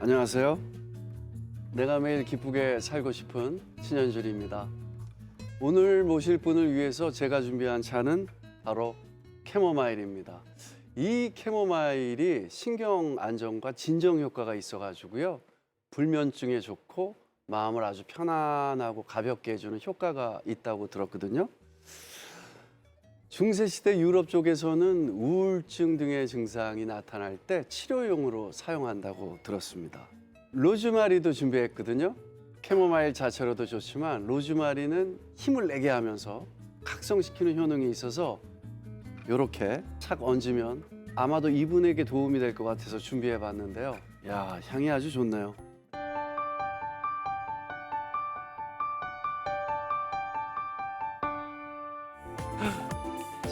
안녕하세요. 내가 매일 기쁘게 살고 싶은 신현줄입니다. 오늘 모실 분을 위해서 제가 준비한 차는 바로 캐모마일입니다. 이 캐모마일이 신경 안정과 진정 효과가 있어가지고요. 불면증에 좋고 마음을 아주 편안하고 가볍게 해주는 효과가 있다고 들었거든요. 중세시대 유럽 쪽에서는 우울증 등의 증상이 나타날 때 치료용으로 사용한다고 들었습니다. 로즈마리도 준비했거든요. 캐모마일 자체로도 좋지만 로즈마리는 힘을 내게 하면서 각성시키는 효능이 있어서 이렇게 착 얹으면 아마도 이분에게 도움이 될 것 같아서 준비해 봤는데요. 야, 향이 아주 좋네요.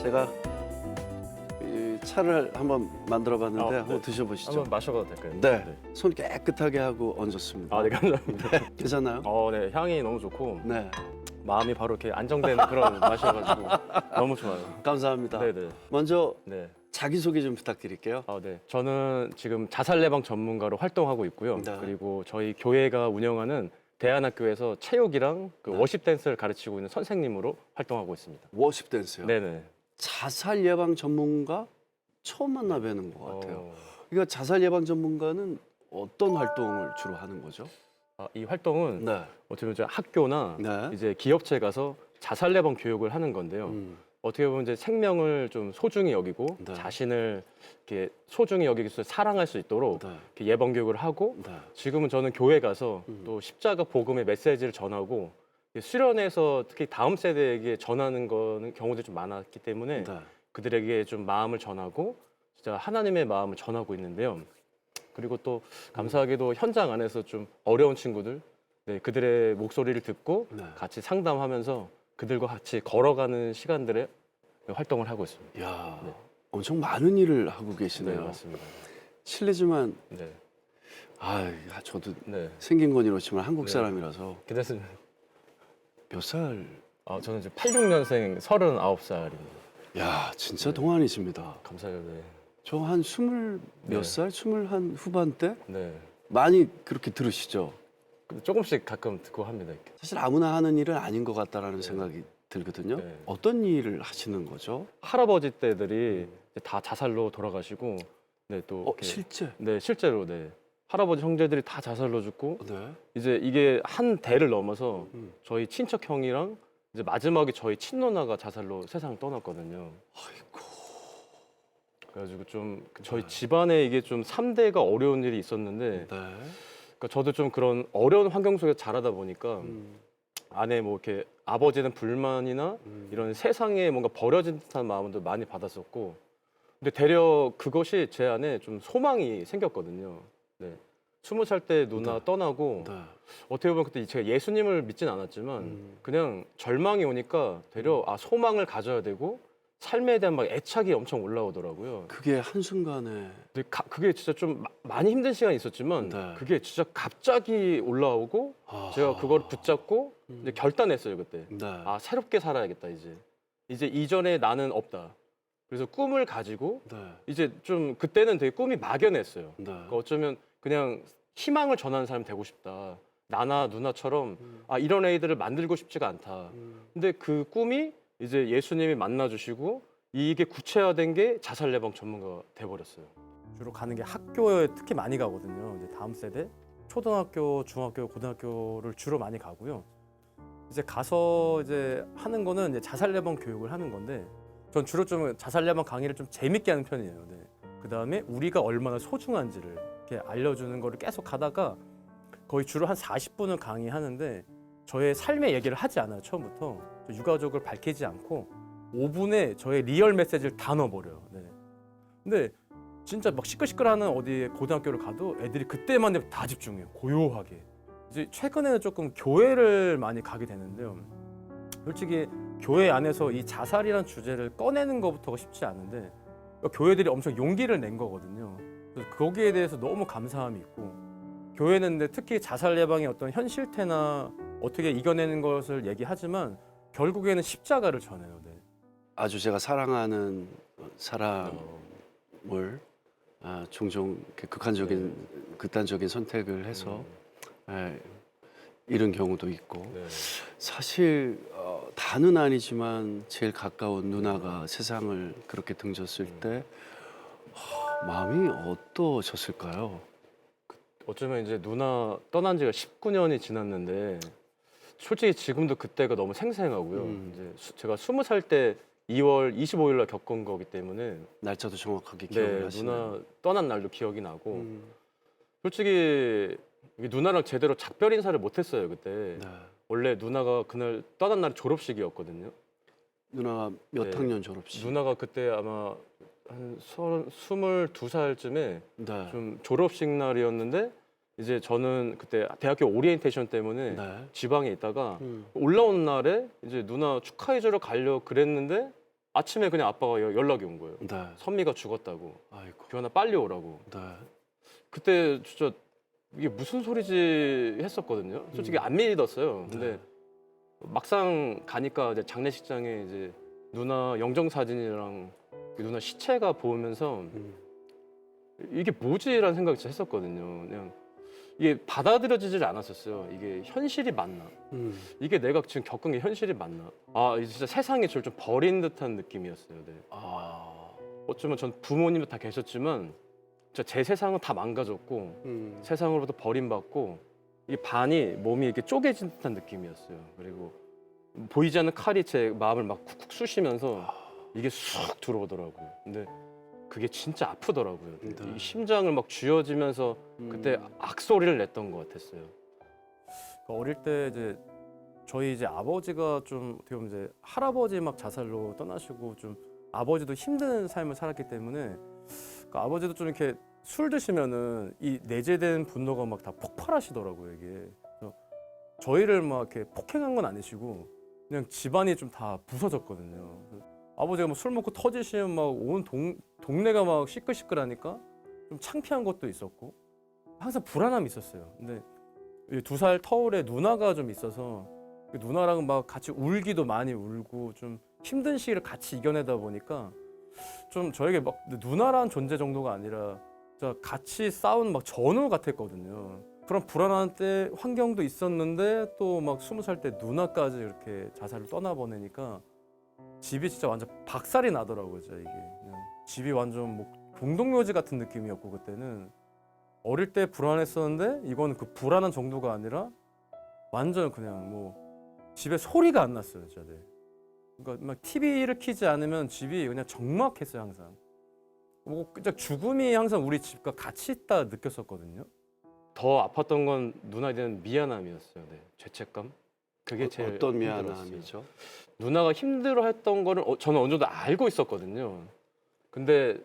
제가 이 차를 한번 만들어 봤는데 네. 한번 드셔보시죠. 한번 마셔봐도 될까요? 네, 손 깨끗하게 하고 얹었습니다. 아, 네, 감사합니다. 괜찮나요? 네, 향이 너무 좋고 네, 마음이 바로 이렇게 안정되는 그런 맛이어가지고 너무 좋아요. 감사합니다. 네, 네, 먼저 네. 자기소개 좀 부탁드릴게요. 네. 저는 지금 자살 예방 전문가로 활동하고 있고요. 네. 그리고 저희 교회가 운영하는 대안학교에서 체육이랑 그 네. 워십 댄스를 가르치고 있는 선생님으로 활동하고 있습니다. 워십 댄스요. 네, 네. 자살 예방 전문가 처음 만나 뵈는 것 같아요. 그러니까 자살 예방 전문가는 어떤 활동을 주로 하는 거죠? 이 활동은 네, 어떻게 보면 이제 학교나 네. 이제 기업체에 가서 자살 예방 교육을 하는 건데요. 어떻게 보면 이제 생명을 좀 소중히 여기고 네. 자신을 이렇게 소중히 여기서 사랑할 수 있도록 네, 이렇게 예방 교육을 하고 네. 지금은 저는 교회 가서 또 십자가 복음의 메시지를 전하고 수련회에서 특히 다음 세대에게 전하는 거는 경우들이 좀 많았기 때문에 네. 그들에게 좀 마음을 전하고 진짜 하나님의 마음을 전하고 있는데요. 그리고 또 감사하게도 현장 안에서 좀 어려운 친구들, 네, 그들의 목소리를 듣고 네. 같이 상담하면서 그들과 같이 걸어가는 시간들에 활동을 하고 있습니다. 야, 네. 엄청 많은 일을 하고 네, 계시네요. 맞습니다. 실례지만 네, 저도 네, 생긴 건 이렇지만 한국 네. 사람이라서 괜찮습니다. 몇 살? 저는 이제 86년생 39살입니다. 야, 진짜 네. 동안이십니다. 감사해요. 네. 저 한 스물 몇 네. 살? 21 후반대? 네. 많이 그렇게 들으시죠? 근데 조금씩 가끔 듣고 합니다. 이렇게. 사실 아무나 하는 일은 아닌 것 같다라는 생각이 들거든요. 네. 어떤 일을 하시는 거죠? 할아버지 댁들이 이제 다 자살로 돌아가시고, 네, 또 이렇게, 실제? 네, 실제로 네. 할아버지 형제들이 다 자살로 죽고 네. 이제 이게 한 대를 넘어서 음. 저희 친척 형이랑 이제 마지막에 저희 친누나가 자살로 세상을 떠났거든요. 아이고. 그래가지고 좀 저희 네. 집안에 이게 좀 3대가 어려운 일이 있었는데 네. 그러니까 저도 좀 그런 어려운 환경 속에서 자라다 보니까 안에 뭐 이렇게 아버지는 불만이나 이런 세상에 뭔가 버려진 듯한 마음도 많이 받았었고 근데 되려 그것이 제 안에 좀 소망이 생겼거든요. 네. 20살 때 누나 네. 떠나고 네. 어떻게 보면 그때 제가 예수님을 믿진 않았지만 그냥 절망이 오니까 되려 소망을 가져야 되고 삶에 대한 막 애착이 엄청 올라오더라고요. 그게 한순간에 근데 그게 진짜 좀 많이 힘든 시간이 있었지만 네. 그게 진짜 갑자기 올라오고 제가 그걸 붙잡고 이제 결단했어요 그때. 네. 새롭게 살아야겠다 이제 이전에 나는 없다. 그래서 꿈을 가지고 네. 이제 좀 그때는 되게 꿈이 막연했어요. 네. 그러니까 어쩌면 그냥 희망을 전하는 사람이 되고 싶다. 나나 누나처럼 이런 애들을 만들고 싶지가 않다. 근데 그 꿈이 이제 예수님이 만나주시고 이게 구체화된 게 자살 예방 전문가가 돼버렸어요. 주로 가는 게 학교에 특히 많이 가거든요. 이제 다음 세대 초등학교, 중학교, 고등학교를 주로 많이 가고요. 이제 가서 이제 하는 거는 이제 자살 예방 교육을 하는 건데, 전 주로 좀 자살 예방 강의를 좀 재밌게 하는 편이에요. 네. 그 다음에 우리가 얼마나 소중한지를 이렇게 알려주는 거를 계속 하다가 거의 주로 한 40분을 강의하는데 저의 삶의 얘기를 하지 않아요. 처음부터 유가족을 밝히지 않고 5분에 저의 리얼 메시지를 다 넣어버려요. 네. 근데 진짜 막 시끌시끌하는 어디 고등학교를 가도 애들이 그때만 되면 다 집중해요. 고요하게. 이제 최근에는 조금 교회를 많이 가게 되는데요. 솔직히 교회 안에서 이 자살이라는 주제를 꺼내는 것부터가 쉽지 않은데 교회들이 엄청 용기를 낸 거거든요. 그래서 거기에 대해서 너무 감사함이 있고 교회는 근데 특히 자살 예방의 어떤 현실태나 어떻게 이겨내는 것을 얘기하지만 결국에는 십자가를 전해요. 네. 아주 제가 사랑하는 사람을 종종 이렇게 극한적인 극단적인 선택을 해서 예, 이런 경우도 있고 네. 사실 다는 아니지만 제일 가까운 누나가 세상을 그렇게 등졌을 때 마음이 어떠셨을까요? 어쩌면 이제 누나 떠난 지가 19년이 지났는데 솔직히 지금도 그때가 너무 생생하고요. 이제 제가 20살 때 2월 25일 날 겪은 거기 때문에 날짜도 정확하게 기억을 네, 하시나요? 누나 떠난 날도 기억이 나고 음, 솔직히 이게 누나랑 제대로 작별 인사를 못 했어요, 그때. 네. 원래 누나가 그날 떠난 날이 졸업식이었거든요. 누나가 몇 네. 학년 졸업식? 누나가 그때 아마 한 22살쯤에 네. 좀 졸업식 날이었는데 이제 저는 그때 대학교 오리엔테이션 때문에 네. 지방에 있다가 음, 올라온 날에 이제 누나 축하해주러 가려 그랬는데 아침에 그냥 아빠가 연락이 온 거예요. 네. 선미가 죽었다고. 아이고. 규현아 빨리 오라고. 네. 그때 진짜 이게 무슨 소리지 했었거든요. 솔직히 안 믿었어요. 근데 네. 막상 가니까 이제 장례식장에 이제 누나 영정 사진이랑 누나 시체가 보면서 음, 이게 뭐지라는 생각이 진짜 했었거든요. 그냥 이게 받아들여지질 않았었어요. 이게 현실이 맞나? 이게 내가 지금 겪은 게 현실이 맞나? 아, 이제 진짜 세상에 저를 좀 버린 듯한 느낌이었어요. 네. 아, 어쩌면 전 부모님도 다 계셨지만 진짜 제 세상은 다 망가졌고 세상으로부터 버림받고 이게 반이 몸이 이렇게 쪼개진 듯한 느낌이었어요. 그리고 보이지 않는 칼이 제 마음을 막 쿡쿡 쑤시면서 이게 쑥 들어오더라고요. 근데 그게 진짜 아프더라고요. 네. 이 심장을 막 쥐어지면서 그때 악소리를 냈던 것 같았어요. 어릴 때 이제 저희 이제 아버지가 좀 어떻게 보면 이제 할아버지 막 자살로 떠나시고 좀 아버지도 힘든 삶을 살았기 때문에 그 아버지도 좀 이렇게 술 드시면은 이 내재된 분노가 막 다 폭발하시더라고요 이게. 그래서 저희를 막 이렇게 폭행한 건 아니시고 그냥 집안이 좀 다 부서졌거든요. 아버지가 뭐 술 먹고 터지시면 막 온 동네가 막 시끌시끌하니까 좀 창피한 것도 있었고 항상 불안함이 있었어요. 근데 2살 터울에 누나가 좀 있어서 그 누나랑 막 같이 울기도 많이 울고 좀 힘든 시기를 같이 이겨내다 보니까 좀 저에게 막 누나란 존재 정도가 아니라 진짜 같이 싸운 막 전우 같았거든요. 그런 불안한 때 환경도 있었는데 또 막 20살 때 누나까지 이렇게 자살을 떠나보내니까 집이 진짜 완전 박살이 나더라고요. 진짜 이게 그냥 집이 완전 뭐 공동묘지 같은 느낌이었고 그때는 어릴 때 불안했었는데 이거는 그 불안한 정도가 아니라 완전 그냥 뭐 집에 소리가 안 났어요, 진짜. 네. 그러니까 막 TV를 켜지 않으면 집이 그냥 적막했어요, 항상. 뭐 진짜 죽음이 항상 우리 집과 같이 있다 느꼈었거든요. 더 아팠던 건 누나에 대한 미안함이었어요. 네. 죄책감. 그게 제일 어떤 힘들었어요. 미안함이죠? 누나가 힘들어했던 거를 저는 어느 정도 알고 있었거든요. 근데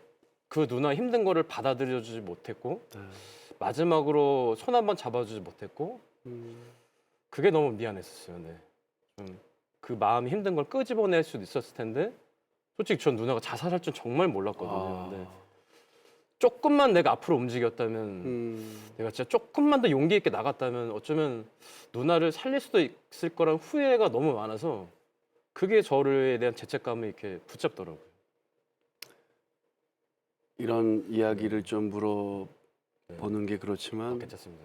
그 누나 힘든 거를 받아들여주지 못했고 네. 마지막으로 손 한 번 잡아주지 못했고 그게 너무 미안했었어요. 네. 좀 그 마음이 힘든 걸 끄집어낼 수도 있었을 텐데 솔직히 전 누나가 자살할 줄 정말 몰랐거든요. 아, 근데 조금만 내가 앞으로 움직였다면 내가 진짜 조금만 더 용기 있게 나갔다면 어쩌면 누나를 살릴 수도 있을 거란 후회가 너무 많아서 그게 저에 대한 죄책감을 이렇게 붙잡더라고요. 이런 이야기를 좀 물어보는 게 그렇지만 괜찮습니다.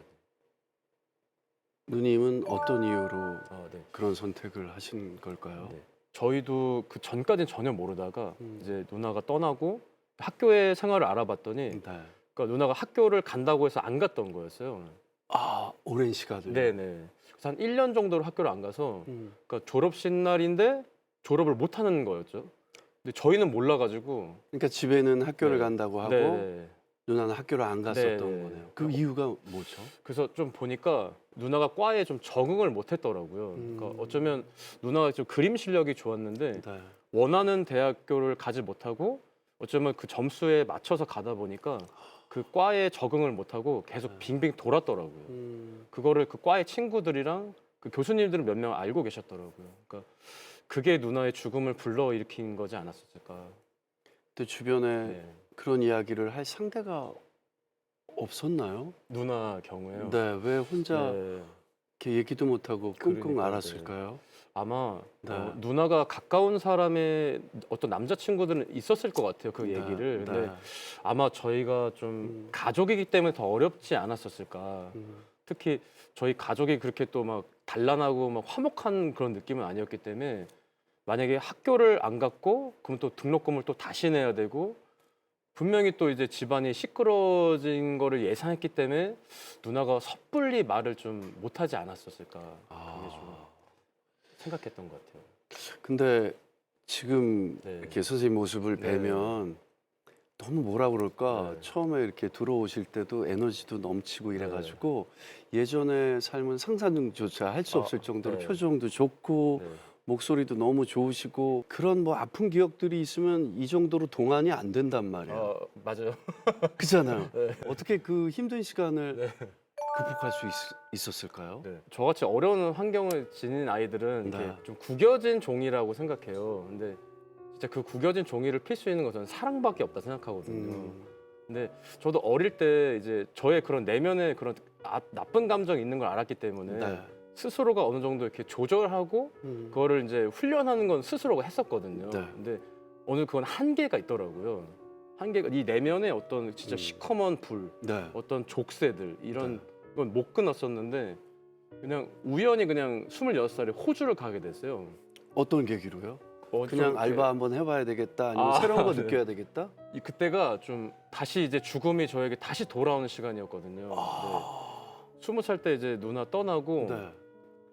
누님은 어떤 이유로 네. 그런 선택을 하신 걸까요? 네. 저희도 그 전까지는 전혀 모르다가 음. 이제 누나가 떠나고 학교의 생활을 알아봤더니 네. 그러니까 누나가 학교를 간다고 해서 안 갔던 거였어요. 아, 오랜 시간을. 네네. 그래서 한 1년 정도를 학교를 안 가서 음. 그러니까 졸업식 날인데 졸업을 못 하는 거였죠. 근데 저희는 몰라가지고 그러니까 집에는 학교를 네. 간다고 하고 네네. 누나는 학교를 안 갔었던 네. 거네요. 그 이유가 뭐죠? 그래서 좀 보니까 누나가 과에 좀 적응을 못 했더라고요. 그러니까 어쩌면 누나가 좀 그림 실력이 좋았는데 네. 원하는 대학교를 가지 못하고 어쩌면 그 점수에 맞춰서 가다 보니까 그 과에 적응을 못하고 계속 빙빙 돌았더라고요. 그거를 그 과의 친구들이랑 그 교수님들은 몇 명 알고 계셨더라고요. 그러니까 그게 누나의 죽음을 불러일으킨 거지 않았을까. 근데 주변에 네. 그런 이야기를 할 상대가 없었나요? 누나 경우에요. 네, 왜 혼자 네. 이렇게 얘기도 못하고 끙끙 그러니까요. 앓았을까요? 아마 네. 누나가 가까운 사람의 어떤 남자친구들은 있었을 것 같아요. 그 얘기를. 네. 근데 아마 저희가 좀 가족이기 때문에 더 어렵지 않았었을까. 특히 저희 가족이 그렇게 또 막 단란하고 막 화목한 그런 느낌은 아니었기 때문에 만약에 학교를 안 갔고 그럼 또 등록금을 또 다시 내야 되고 분명히 또 이제 집안이 시끄러워진 거를 예상했기 때문에 누나가 섣불리 말을 좀 못하지 않았었을까. 그게 좀 생각했던 것 같아요. 근데 지금 네. 이렇게 선생님 모습을 네. 뵈면 너무 뭐라 그럴까 네. 처음에 이렇게 들어오실 때도 에너지도 넘치고 이래가지고 예전의 삶은 상상조차 할 수 없을 정도로 네. 표정도 좋고 네. 목소리도 너무 좋으시고 그런 뭐 아픈 기억들이 있으면 이 정도로 동안이 안 된단 말이에요. 맞아요. 그잖아요. 네. 어떻게 그 힘든 시간을 네. 극복할 수 있었을까요? 네. 저같이 어려운 환경을 지닌 아이들은 네. 이렇게 좀 구겨진 종이라고 생각해요. 근데 진짜 그 구겨진 종이를 필 수 있는 것은 사랑밖에 없다 생각하거든요. 근데 저도 어릴 때 이제 저의 그런 내면의 그런 나쁜 감정이 있는 걸 알았기 때문에 네. 스스로가 어느 정도 이렇게 조절하고 그거를 이제 훈련하는 건 스스로가 했었거든요. 네. 근데 어느 그건 한계가 있더라고요. 한계가 이 내면의 어떤 진짜 시커먼 불, 네. 어떤 족쇄들 이런 네. 건 못 끊었었는데 그냥 우연히 그냥 26살에 호주를 가게 됐어요. 어떤 계기로요? 좀 그냥 이렇게 알바 한번 해봐야 되겠다 아니면 아, 새로운 거 네. 느껴야 되겠다? 그때가 좀 다시 이제 죽음이 저에게 다시 돌아오는 시간이었거든요. 아. 네. 20살 때 이제 누나 떠나고 네.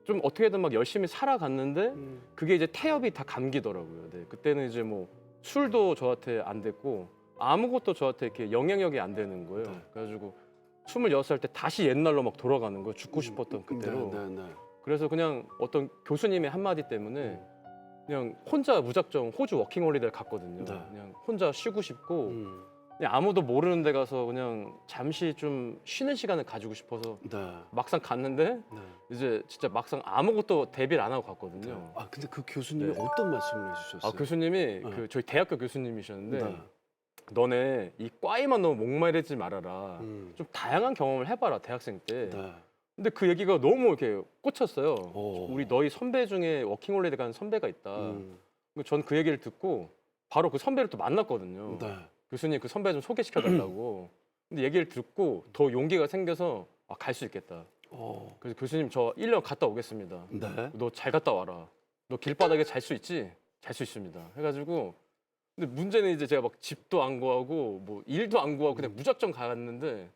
좀 어떻게든 막 열심히 살아갔는데 그게 이제 태엽이 다 감기더라고요. 네. 그때는 이제 뭐 술도 저한테 안 됐고 아무것도 저한테 이렇게 영향력이 안 되는 거예요. 네. 그래가지고 26살 때 다시 옛날로 막 돌아가는 거예요. 죽고 싶었던 그때로. 네, 네, 네. 그래서 그냥 어떤 교수님의 한마디 때문에 그냥 혼자 무작정 호주 워킹홀리데이를 갔거든요. 네. 그냥 혼자 쉬고 싶고 음. 그냥 아무도 모르는 데 가서 그냥 잠시 좀 쉬는 시간을 가지고 싶어서 네. 막상 갔는데 네. 이제 진짜 막상 아무것도 대비를 안 하고 갔거든요. 아 근데 그 교수님이 네. 어떤 말씀을 해주셨어요? 교수님이 그 저희 대학교 교수님이셨는데 네. 너네 이 과에만 너무 목마르지 말아라. 음. 좀 다양한 경험을 해봐라 대학생 때. 네. 근데 그 얘기가 너무 이렇게 꽂혔어요. 오. 우리 너희 선배 중에 워킹홀리데이 간 선배가 있다. 전 그 얘기를 듣고 바로 그 선배를 또 만났거든요. 네. 교수님 그 선배 좀 소개시켜 달라고. 근데 얘기를 듣고 더 용기가 생겨서 갈 수 있겠다. 어. 그래서 교수님 저 1년 갔다 오겠습니다. 네. 너 잘 갔다 와라. 너 길바닥에 잘 수 있지? 잘 수 있습니다. 해가지고 근데 문제는 이제 제가 막 집도 안 구하고 뭐 일도 안 구하고 그냥 무작정 갔는데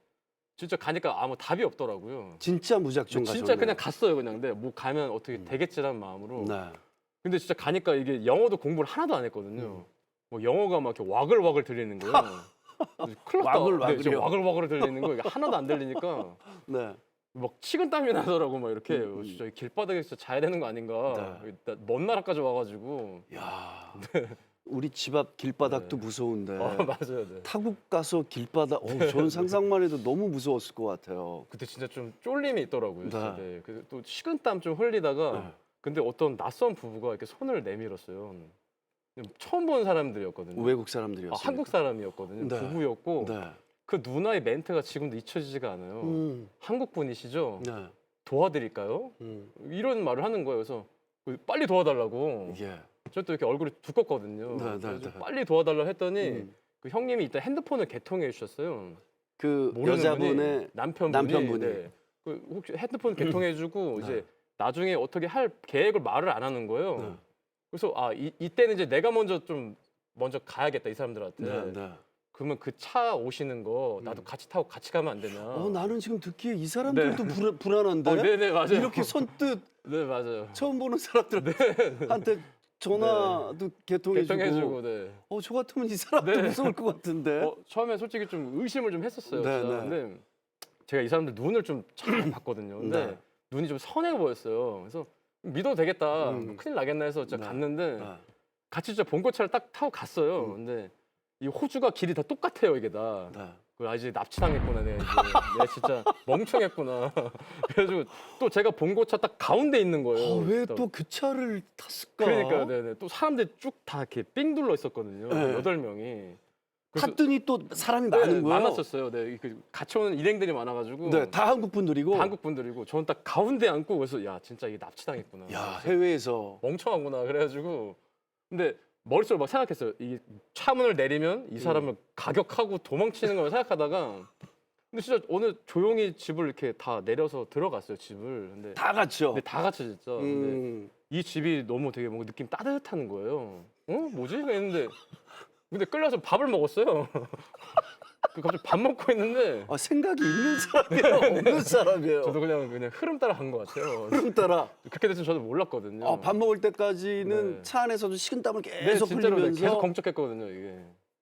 진짜 가니까 아무 답이 없더라고요. 진짜 무작정 진짜 가셨네요. 그냥 갔어요. 그냥 근데 뭐 가면 어떻게 되겠지라는 마음으로. 네. 근데 진짜 가니까 이게 영어도 공부를 하나도 안 했거든요. 뭐 영어가 막 이렇게 와글와글 들리는 거예요. 큰일 났다. 와글와글이요? 네, 와글와글 들리는 거 이게 하나도 안 들리니까 네. 막 식은땀이 나더라고 막 이렇게 진짜 길바닥에 진짜 자야 되는 거 아닌가. 네. 일단 먼 나라까지 와가지고. 야. 우리 집 앞 길바닥도 네. 무서운데 맞아요. 네. 타국 가서 길바닥. 저는 상상만 해도 너무 무서웠을 것 같아요. 그때 진짜 좀 쫄림이 있더라고요. 진짜. 네. 네. 그래서 또 식은땀 좀 흘리다가 네. 근데 어떤 낯선 부부가 이렇게 손을 내밀었어요. 처음 본 사람들이었거든요. 외국 사람들이었어요. 한국 사람이었거든요. 네. 부부였고 네. 그 누나의 멘트가 지금도 잊혀지지가 않아요. 한국 분이시죠? 네. 도와드릴까요? 이런 말을 하는 거예요. 그래서 빨리 도와달라고. 예. 저도 이렇게 얼굴이 두껍거든요. 네, 네, 그래서 네. 빨리 도와달라고 했더니 음. 그 형님이 이따 핸드폰을 개통해 주셨어요. 그 모르는 여자분의 분이, 남편분이. 남편분이. 네. 그 혹시 핸드폰 개통해주고 네. 이제 나중에 어떻게 할 계획을 말을 안 하는 거예요. 네. 그래서 이때는 이제 내가 먼저 가야겠다 이 사람들한테. 네, 네. 그러면 그 차 오시는 거 나도 같이 타고 같이 가면 안 되냐? 나는 지금 듣기에 이 사람들도 불안한데 네네 맞아요. 이렇게 선뜻 네 맞아요. 처음 보는 사람들한테 전화도 개통해주고. 개통해주고 네. 저 같으면 이 사람도 네. 무서울 것 같은데. 처음에 솔직히 좀 의심을 좀 했었어요. 네, 진짜. 네. 근데 제가 이 사람들 눈을 좀 잘 봤거든요. 근데 네. 눈이 좀 선해 보였어요. 그래서 믿어도 되겠다. 뭐 큰일 나겠나 해서 진짜 네. 갔는데 네. 같이 진짜 봉고차를 딱 타고 갔어요. 근데 이 호주가 길이 다 똑같아요, 이게 다. 네. 이제 납치당했구나, 내가 진짜 멍청했구나. 그래가지고 또 제가 봉고차 딱 가운데 있는 거예요. 왜 또 그 차를 탔을까? 그러니까, 네네. 또 사람들이 쭉 다 이렇게 삥 둘러 있었거든요. 네. 8명이. 갔더니 또 사람이 네, 많은 거예요. 많았었어요. 네, 그 같이 오는 일행들이 많아가지고 네, 다 한국 분들이고. 한국 분들이고 저는 딱 가운데 앉고 그래서 야 진짜 이게 납치당했구나. 야, 해외에서. 멍청하구나 그래가지고 근데 머릿속으로 막 생각했어요. 이 차문을 내리면 이 사람을 가격하고 도망치는 걸 생각하다가 근데 진짜 오늘 조용히 집을 이렇게 다 내려서 들어갔어요 집을. 다 같이요. 근데 다 같이 진짜. 근데 음. 이 집이 너무 되게 뭔가 느낌 따뜻한 거예요. 뭐지? 했는데 근데 끌려서 밥을 먹었어요. 그 갑자기 밥 먹고 있는데 아, 생각이 있는 사람이에요, 없는 사람이에요. 저도 그냥 흐름 따라 간 것 같아요. 그럼 따라. 그렇게 됐으면 저도 몰랐거든요. 밥 먹을 때까지는 네. 차 안에서도 식은땀을 네, 계속 진짜로 흘리면서 계속 걱정했거든요 이게.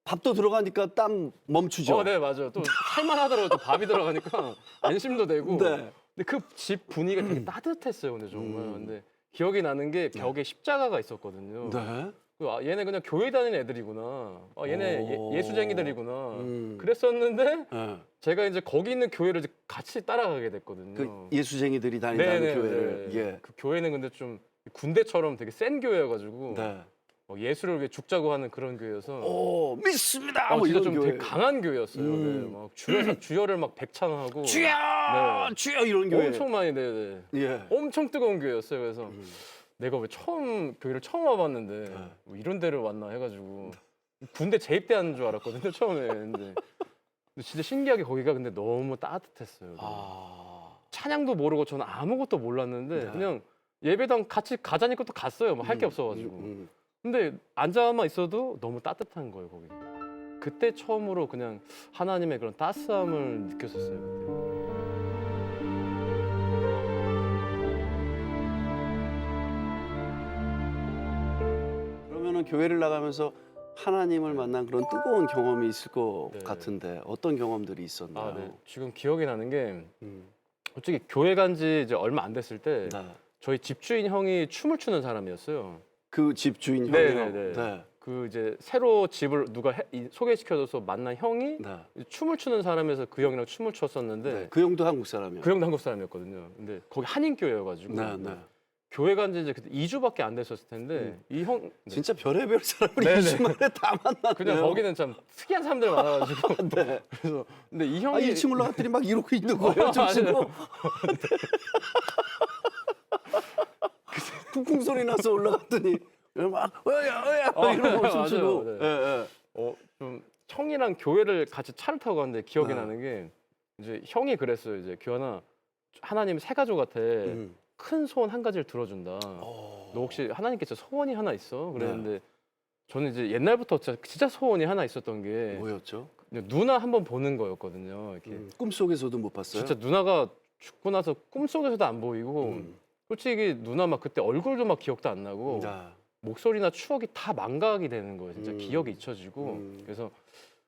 밥도 들어가니까 땀 멈추죠. 네 맞아요. 또 살만하더라고요. 또 밥이 들어가니까 안심도 되고. 네. 근데 그 집 분위기가 되게 따뜻했어요. 근데 정말. 근데 기억이 나는 게 벽에 십자가가 있었거든요. 네. 얘네 그냥 교회 다니는 애들이구나. 얘네 오. 예수쟁이들이구나. 음. 그랬었는데 네. 제가 이제 거기 있는 교회를 이제 같이 따라가게 됐거든요. 그 예수쟁이들이 다닌다는 네네네. 교회를. 예. 그 교회는 근데 좀 군대처럼 되게 센 교회여가지고 네. 예수를 위해 죽자고 하는 그런 교회여서 오, 믿습니다. 뭐 진짜 이런 좀 교회. 되게 강한 교회였어요. 네, 막 주여를 막 백창하고 주여, 네. 주여 이런 교회. 엄청 많이 네네. 예. 엄청 뜨거운 교회였어요. 그래서 내가 왜 교회를 처음 와봤는데 뭐 이런 데를 왔나 해가지고 군대 재입대하는 줄 알았거든요 처음에. 근데 진짜 신기하게 거기가 근데 너무 따뜻했어요. 아. 찬양도 모르고 저는 아무것도 몰랐는데 네. 그냥 예배당 같이 가자니까 또 갔어요. 뭐 할 게 없어가지고. 근데 앉아만 있어도 너무 따뜻한 거예요 거기. 그때 처음으로 그냥 하나님의 그런 따스함을 느꼈었어요. 그때. 그러면은 교회를 나가면서 하나님을 만난 그런 뜨거운 경험이 있을 것 네. 같은데 어떤 경험들이 있었나요? 네. 지금 기억이 나는 게 음. 솔직히 교회 간 지 이제 얼마 안 됐을 때 네. 저희 집주인 형이 춤을 추는 사람이었어요. 그 집주인 네, 형이요. 네, 네. 네. 그 이제 새로 집을 누가 소개시켜줘서 만난 형이 네. 춤을 추는 사람에서 그 형이랑 춤을 췄었는데 네. 그 형도 한국 사람이요. 그 형도 한국 사람이었거든요. 근데 거기 한인교회여가지고 네, 네. 교회 간 지 이제 그때 2주밖에 안 됐었을 텐데 이 형 네. 진짜 별의별 사람을 네, 2주 만에 다 만났네요. 그냥 거기는 참 특이한 사람들 많아가지고 네. 그래서 근데 이 형이 아, 2층 올라갔더니 막 이러고 있는 거예요. 좀 치고. 맞아요. 쿵쿵 소리 나서 올라갔더니 막 어야 이러고 맞아요. 춤추고. 네. 예, 예. 좀 형이랑 교회를 같이 차를 타고 갔는데 기억이 네. 나는 게 이제 형이 그랬어요. 이제 교환아 하나님 새 가족한테 큰 소원 한 가지를 들어준다. 너 혹시 하나님께 진짜 소원이 하나 있어? 그랬는데 저는 이제 옛날부터 진짜 소원이 하나 있었던 게 뭐였죠? 그냥 누나 한번 보는 거였거든요. 이렇게 꿈속에서도 못 봤어요? 진짜 누나가 죽고 나서 꿈속에서도 안 보이고 솔직히 누나 막 그때 얼굴도 막 기억도 안 나고 네. 목소리나 추억이 다 망각이 되는 거예요. 진짜 기억이 잊혀지고 그래서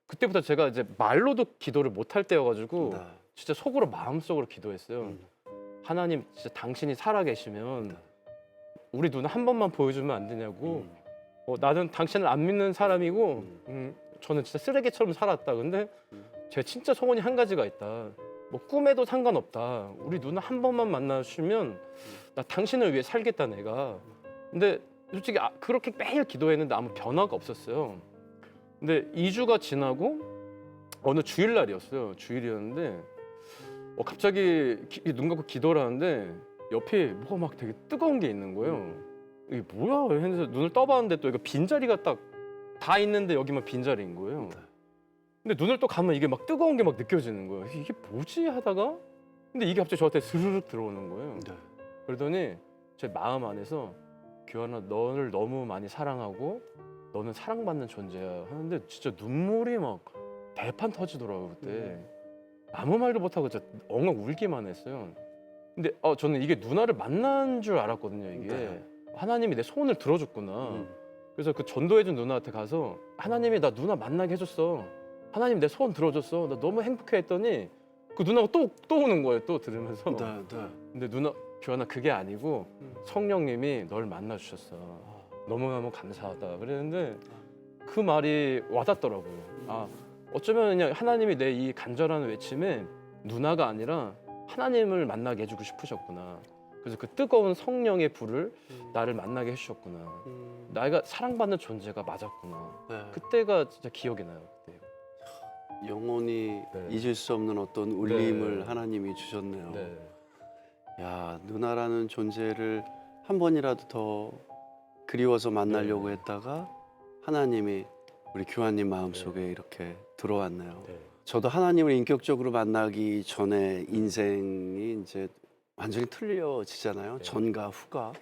그때부터 제가 이제 말로도 기도를 못 할 때여가지고 네. 진짜 속으로 마음속으로 기도했어요. 하나님 진짜 당신이 살아계시면 우리 누나 한 번만 보여주면 안 되냐고. 나는 당신을 안 믿는 사람이고 저는 진짜 쓰레기처럼 살았다. 근데 제 진짜 소원이 한 가지가 있다. 뭐 꿈에도 상관없다. 우리 누나 한 번만 만나주시면 나 당신을 위해 살겠다 내가. 근데 솔직히 그렇게 매일 기도했는데 아무 변화가 없었어요. 근데 2주가 지나고 어느 주일날이었어요. 주일이었는데 갑자기 눈 감고 기도를 하는데 옆에 뭐가 막 되게 뜨거운 게 있는 거예요. 이게 뭐야? 해서 눈을 떠봤는데 또 이거 빈자리가 딱 다 있는데 여기만 빈자리인 거예요. 근데 눈을 또 감으면 이게 막 뜨거운 게 막 느껴지는 거예요. 이게 뭐지 하다가 근데 이게 갑자기 저한테 스르륵 들어오는 거예요. 그러더니 제 마음 안에서 규환아 너를 너무 많이 사랑하고 너는 사랑받는 존재야 하는데 진짜 눈물이 막 대판 터지더라고요 그때. 아무 말도 못하고 진짜 엉엉 울기만 했어요. 근데 저는 이게 누나를 만난 줄 알았거든요 이게. 네. 하나님이 내 소원을 들어줬구나. 그래서 그 전도해준 누나한테 가서 하나님이 나 누나 만나게 해줬어. 하나님 내 소원 들어줬어. 나 너무 행복해 했더니 그 누나가 또 오는 거예요. 또 들으면서. 네. 근데 누나 규환아 그게 아니고 성령님이 널 만나주셨어. 너무너무 감사하다. 그랬는데 그 말이 와닿더라고요. 어쩌면 그냥 하나님이 내 이 간절한 외침에 누나가 아니라 하나님을 만나게 해주고 싶으셨구나. 그래서 그 뜨거운 성령의 불을 나를 만나게 해주셨구나. 내가 사랑받는 존재가 맞았구나. 네. 그때가 진짜 기억이 나요. 그때. 영원히 네. 잊을 수 없는 어떤 울림을 네. 하나님이 주셨네요. 네. 야, 누나라는 존재를 한 번이라도 더 그리워서 만나려고 네. 했다가 하나님이 우리 교환님 마음속에 네. 이렇게 들어왔네요. 네. 저도 하나님을 인격적으로 만나기 전에 인생이 이제 완전히 틀려지잖아요. 네. 전과 후가.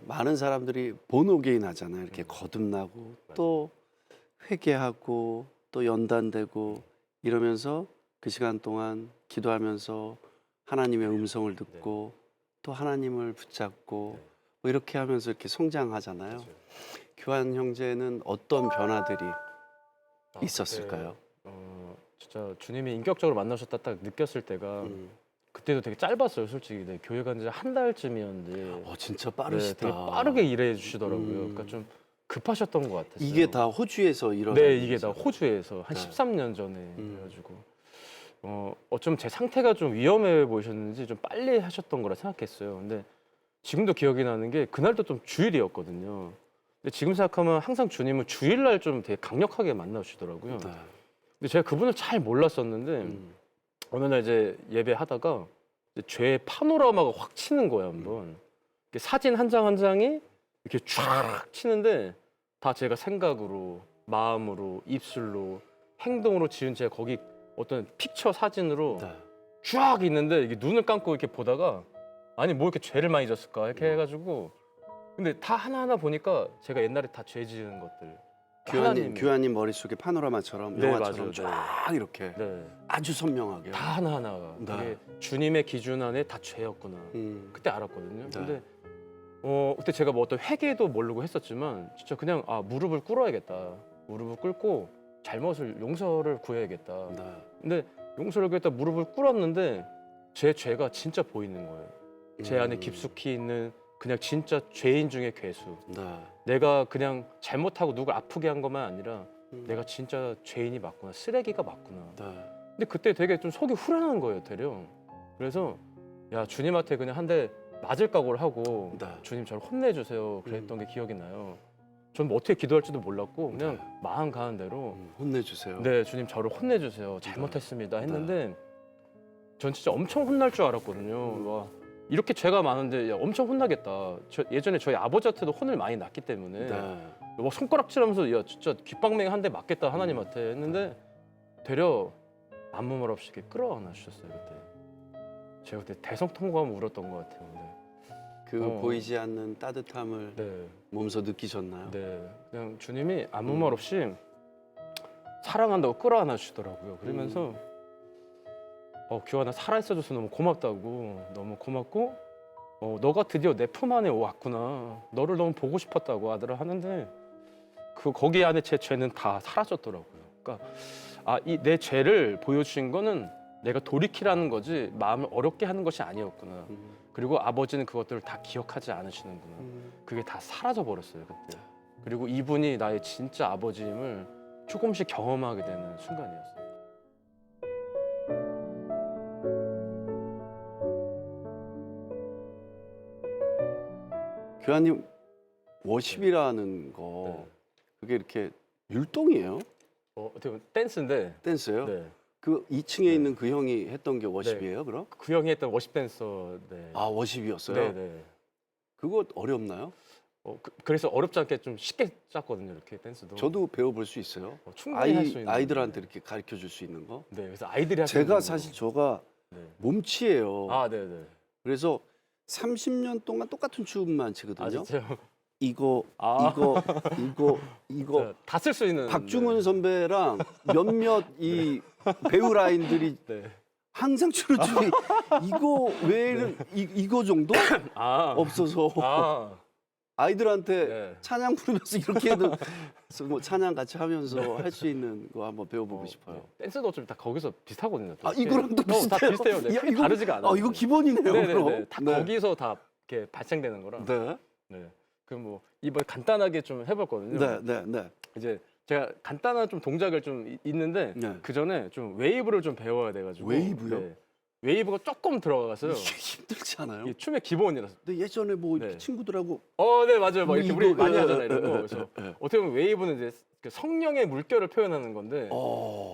많은 사람들이 본어게인 하잖아요. 이렇게 거듭나고 또 회개하고 또 연단되고 이러면서 그 시간 동안 기도하면서 하나님의 음성을 듣고 또 하나님을 붙잡고 네. 뭐 이렇게 하면서 이렇게 성장하잖아요. 그렇죠. 교환 형제는 어떤 변화들이 아, 있었을까요? 그때, 진짜 주님이 인격적으로 만나셨다 딱 느꼈을 때가 그때도 되게 짧았어요, 솔직히. 네, 교회 간 지 한 달쯤이었는데 진짜 네, 빠르시다. 되게 빠르게 일해 주시더라고요. 그러니까 좀 급하셨던 것 같았어요. 이게 다 호주에서 일어난 네, 이게 다 일이죠. 호주에서 한 네. 13년 전에 그래가지고 어쩜 제 상태가 좀 위험해 보이셨는지 좀 빨리 하셨던 거라 생각했어요. 근데 지금도 기억이 나는 게 그날도 좀 주일이었거든요. 근데 지금 생각하면 항상 주님은 주일날 좀 되게 강력하게 만나주시더라고요. 네. 근데 제가 그분을 잘 몰랐었는데 어느 날 이제 예배하다가 이제 죄의 파노라마가 확 치는 거예요, 한번. 이렇게 사진 한 장 한 장이 이렇게 쫙 치는데 다 제가 생각으로, 마음으로, 입술로, 행동으로 지은 제가 거기 어떤 픽처 사진으로 네. 쫙 있는데 이게 눈을 감고 이렇게 보다가 아니 뭐 이렇게 죄를 많이 졌을까 이렇게 해가지고 근데 다 하나하나 보니까 제가 옛날에 다 죄 지은 것들 교환님 머릿속에 파노라마처럼 네, 영화처럼 맞아요. 쫙 이렇게 네. 아주 선명하게. 다 하나하나가 네. 그게 주님의 기준 안에 다 죄였구나 그때 알았거든요. 네. 근데 그때 제가 뭐 어떤 회개도 모르고 했었지만 진짜 그냥 무릎을 꿇어야겠다. 무릎을 꿇고 잘못을 용서를 구해야겠다. 네. 근데 용서를 구했다 무릎을 꿇었는데 제 죄가 진짜 보이는 거예요. 제 안에 깊숙이 있는 그냥 진짜 죄인 중에 괴수. 네. 내가 그냥 잘못하고 누굴 아프게 한 것만 아니라 내가 진짜 죄인이 맞구나. 쓰레기가 맞구나. 네. 근데 그때 되게 좀 속이 후련한 거예요, 대령. 그래서 야 주님한테 그냥 한 대 맞을 각오를 하고 네. 주님 저를 혼내주세요. 그랬던 게 기억이 나요. 전 뭐 어떻게 기도할지도 몰랐고 그냥 마음 가는 대로 혼내주세요. 네 주님 저를 혼내주세요. 잘못했습니다 했는데 전 진짜 엄청 혼날 줄 알았거든요. 와, 이렇게 죄가 많은데 야, 엄청 혼나겠다. 예전에 저희 아버지한테도 혼을 많이 났기 때문에 네. 막 손가락질하면서 야 진짜 귓방맹이 한 대 맞겠다 하나님한테 했는데 되려 아무 말 없이 이렇게 끌어안아 주셨어요 그때. 제가 그때 대성통곡하면 울었던 것 같아요. 그 보이지 않는 따뜻함을 네, 몸소 느끼셨나요? 네, 그냥 주님이 아무 말 없이 사랑한다고 끌어안아 주시더라고요. 그러면서 규환아 살아있어줘서 너무 고맙다고 너무 고맙고 너가 드디어 내 품 안에 왔구나. 너를 너무 보고 싶었다고 아들아 하는데 거기 안에 제 죄는 다 사라졌더라고요. 그러니까 이 내 죄를 보여주신 거는 내가 돌이키라는 거지 마음을 어렵게 하는 것이 아니었구나. 그리고 아버지는 그것들을 다 기억하지 않으시는구나. 그게 다 사라져 버렸어요 그때. 그리고 이분이 나의 진짜 아버지임을 조금씩 경험하게 되는 순간이었어요. 교환님 워십이라는 거 네. 그게 이렇게 율동이에요? 어떻게 보면 댄스인데 댄스예요? 네. 그 2층에 있는 그 형이 했던 게 워십이에요, 그럼? 그 형이 했던 워십 댄서. 네. 워십이었어요? 네네. 그거 어렵나요? 그래서 어렵지 않게 좀 쉽게 짰거든요 이렇게 댄스도. 저도 배워볼 수 있어요. 충분히 할 수 있는. 아이들한테 이렇게 가르쳐 줄 수 있는 거. 네, 그래서 아이들이 할수 제가 있는 사실 거. 저가 네. 몸치예요. 네네. 그래서 30년 동안 똑같은 춤만 추거든요. 진짜요? 이거 다 쓸 수 있는. 박중훈 선배랑 몇몇 이 배우 라인들이 네. 항상 추는 춤이 이거 외에는 이거 정도 없어서 아이들한테 네. 찬양 부르면서 이렇게 해도 뭐 찬양 같이 하면서 할 수 있는 거 한번 배워보고 싶어요. 댄스도 어차피 다 거기서 비슷하거든요. 이거랑 또 비슷해요. 다 비슷해요. 네, 야, 크게 이거- 다르지가 않아요. 이거 기본이네요. 네네네. 그럼. 다 네. 거기서 다 이렇게 발생되는 거라. 네. 네. 그럼 뭐 이번 간단하게 좀 해봤거든요. 네. 이제 제가 간단한 좀 동작을 좀 있는데 네. 그 전에 좀 웨이브를 좀 배워야 돼가지고. 웨이브요? 웨이브가 조금 들어가서요. 이게 힘들지 않아요? 이게 춤의 기본이라서. 근데 예전에 뭐 이렇게 네. 친구들하고 네 맞아요. 막 이렇게 우리 많이 하잖아요 이런 거. 그래서 네. 어떻게 보면 웨이브는 이제 그 성령의 물결을 표현하는 건데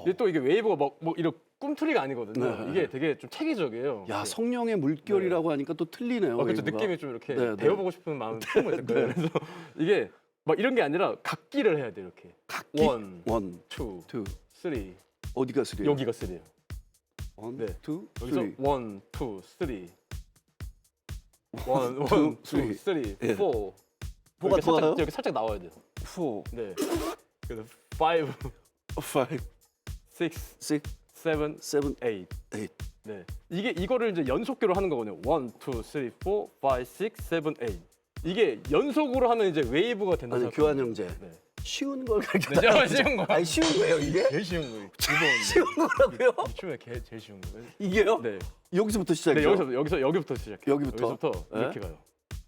이게 또 이게 웨이브가 뭐 이런 꿈틀이가 아니거든요. 네. 이게 되게 좀 체계적이에요. 야, 성령의 물결이라고 하니까 또 틀리네요. 그렇죠. 웨이브가. 느낌이 좀 이렇게 네, 네. 배워보고 싶은 마음이 품어질 거예요. 그래서 이게 막 이런 게 아니라 각기를 해야 돼 이렇게. 각기? 원, 원, 투, 투. 쓰리. 어디가 쓰리요? 여기가 쓰리예요. 원, 네. 투, 여기서 쓰리. 원, 투, 쓰리. 원, 투, 투, 쓰리. 쓰리, 예. 포. 뭐가 이렇게 살짝, 돌아가요? 이렇게 살짝 나와야 돼요. 포, 네. 그래서 five, 파이브, six, 식스, seven, 세븐, eight. 에잇. 네. 이거를 이제 연속교로 하는 거거든요. 원, 투, 쓰리, 포, 파이브, 식스, 세븐, 에잇. 이게 연속으로 하면 이제 웨이브가 된다. 아니, 교환 형제. 네. 쉬운 걸 가르쳐. 네, 제가 쉬운 거. 아니, 쉬운 거예요, 이게? 제일 쉬운 거예요. 기본. 쉬운 거라고요? 춤에 제일 쉬운 거예요. 이게요? 네. 여기서부터 네, 시작이죠? 여기부터 시작해요. 여기부터? 여기부터 네. 이렇게 가요.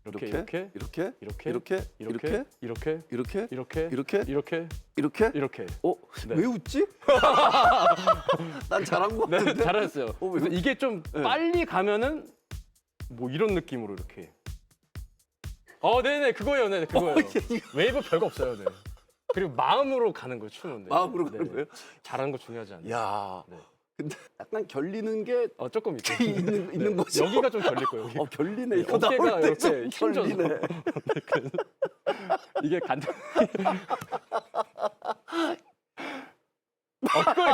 이렇게, 이렇게, 이렇게, 이렇게, 이렇게, 이렇게, 이렇게, 이렇게, 이렇게, 이렇게, 이렇게, 이렇게. 이렇게. 어? 네. 왜 웃지? 난 잘한 거 네, 같은데? 잘하셨어요. 왜 그래서 이게 좀 네. 빨리 가면은 뭐 이런 느낌으로 이렇게. 네네, 그거예요, 네, 그거예요. 웨이브 별거 없어요, 네. 그리고 마음으로 가는 거예요, 추는. 데 마음으로 가는 거예요? 잘하는 거 중요하지 않아요. 야, 네. 근데 약간 결리는 게 조금 있고. 있는 거죠? 여기가 좀 결릴 거예요. 여기. 결리네. 네, 이거 어깨가 나올 때 이렇게 좀 힘줘서. 결리네. 이게 간단.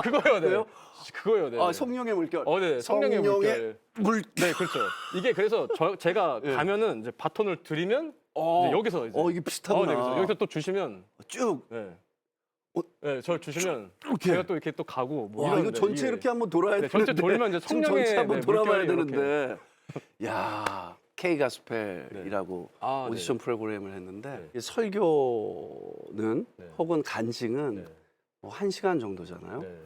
그거예요, 네. 왜요? 그거예요, 네. 아, 성령의 물결. 네, 성령의 물결. 물결. 네, 그렇죠. 이게 그래서 제가 네. 가면은 이제 바톤을 드리면 어, 이제 여기서 이제. 이게 비슷하구나. 네, 그래서 여기서 또 주시면 쭉. 네. 어? 네, 저를 주시면 이렇게. 제가 또 이렇게 또 가고 뭐 와, 이거 이러는데 전체 이게- 이렇게 한번 돌아야 네, 되는데. 전체 돌면 이제 지금 성령의 전체 한번 네, 돌아봐야 물결이 이렇게. 되는데. 야, K 가스펠이라고 아, 오디션 프로그램을 했는데 네. 이 설교는 네. 혹은 간증은 네. 뭐 1시간 정도잖아요. 네.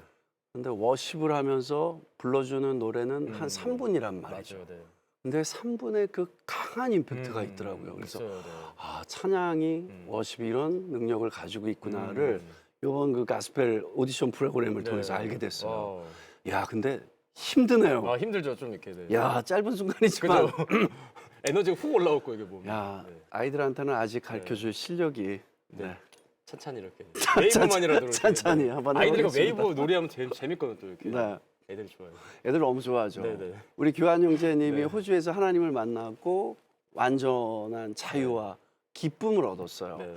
근데 워십을 하면서 불러주는 노래는 한 3분이란 말이죠. 맞아요. 네. 근데 3분의 그 강한 임팩트가 있더라고요. 그래서 있어요, 네. 아, 찬양이 워십이 이런 능력을 가지고 있구나를 이번 그 가스펠 오디션 프로그램을 네. 통해서 알게 됐어요. 어. 야, 근데 힘드네요. 힘들죠, 좀 이렇게. 네. 야, 짧은 순간이지만 그죠? 에너지가 훅 올라오고 이게 뭐. 야, 네. 아이들한테는 아직 가르쳐줄 실력이 네. 찬찬히 이렇게. 찬찬히, 웨이브만이라도 이렇게. 찬찬히 네. 한번 아이들이 해보겠습니다. 웨이브 놀이하면 제일 재밌거든 또 이렇게. 네. 애들이 좋아해요. 애들 너무 좋아하죠. 네네. 우리 교환 형제님이 네. 호주에서 하나님을 만나고 완전한 자유와 기쁨을 얻었어요. 네.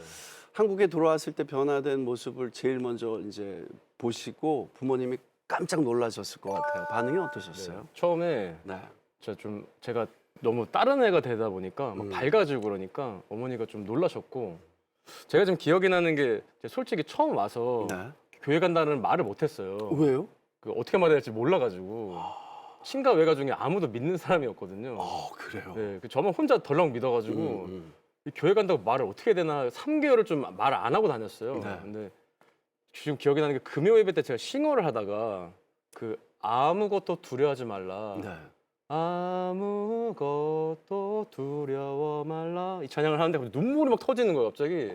한국에 돌아왔을 때 변화된 모습을 제일 먼저 이제 보시고 부모님이 깜짝 놀라셨을 것 같아요. 반응이 어떠셨어요? 네. 처음에 네. 제가 너무 다른 애가 되다 보니까 막 음. 밝아지고 그러니까 어머니가 좀 놀라셨고 제가 좀 기억이 나는 게 솔직히 처음 와서 네. 교회 간다는 말을 못했어요. 왜요? 어떻게 말해야 될지 몰라가지고 친가 외가 중에 아무도 믿는 사람이었거든요. 그래요. 네, 저만 혼자 덜렁 믿어가지고 이 교회 간다고 말을 어떻게 해야 되나 3개월을 좀 말을 안 하고 다녔어요. 네. 근데 지금 기억이 나는 게 금요 예배 때 제가 싱어를 하다가 그 아무것도 두려워하지 말라. 네. 아무것도 두려워 말라 이 찬양을 하는데 눈물이 막 터지는 거예요 갑자기.